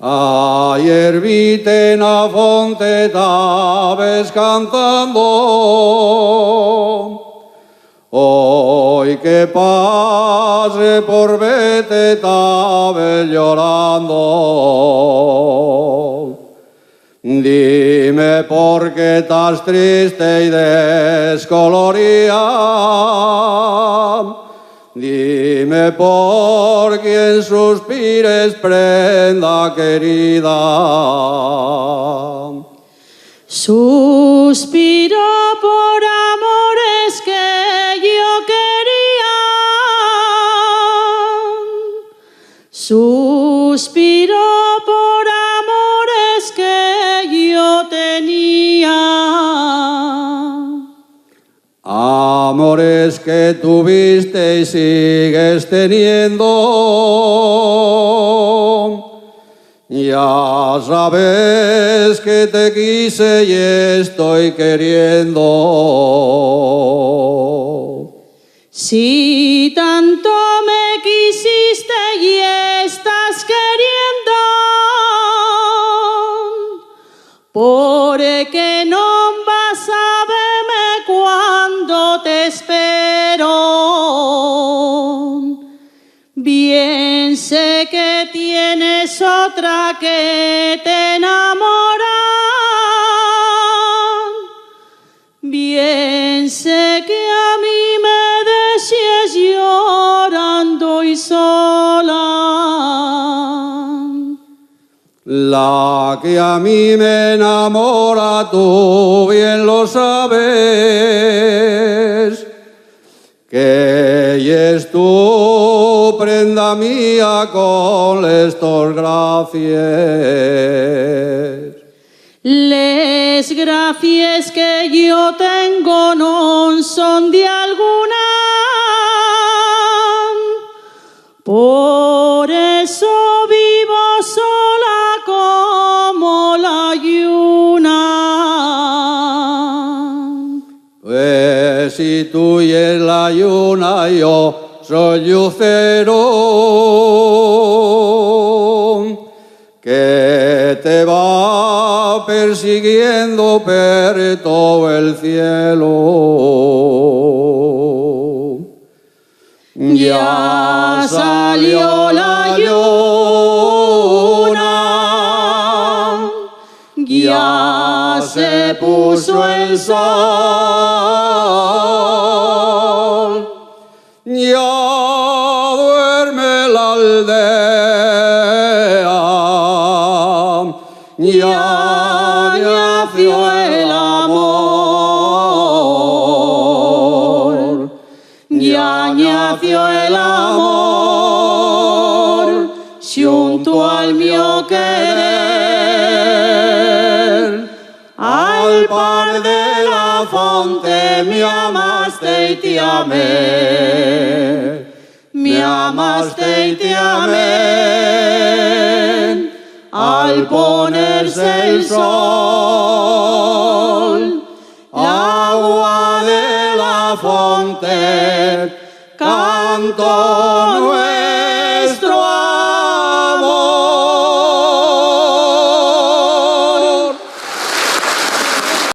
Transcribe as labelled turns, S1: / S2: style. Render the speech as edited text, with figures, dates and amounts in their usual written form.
S1: Ayer vite en la fonte estabas cantando, hoy que pase por vete estabas llorando. Dime por qué estás triste y descolorida. Dime por quién suspires, prenda querida.
S2: Suspiro por amores que yo quería. Suspiro por amores que yo tenía.
S1: Amores que tuviste y sigues teniendo. Ya sabes que te quise y estoy queriendo.
S2: Si tanto me quisiste y estás queriendo, ¿por qué no vas a verme cuando te espero? Bien sé que tienes otra que te enamora. Bien sé que a mí me deseas llorando y sola.
S1: La que a mí me enamora, tú bien lo sabes, que ella es tu prenda mía con estos gracias.
S2: Les gracias que yo tengo no son de alguna, por eso vivo sola como la lluna.
S1: Pues si tú y es la lluna, yo soy lucero, que te va persiguiendo por todo el cielo.
S2: Ya salió la luna, ya se puso el sol,
S1: ya duerme la aldea, ya nació el amor,
S2: ya nació el amor, junto al mío querer. Al par de la fonte me amaste y te amé, me amaste y te amé. Al ponerse el sol, agua de la fonte cantó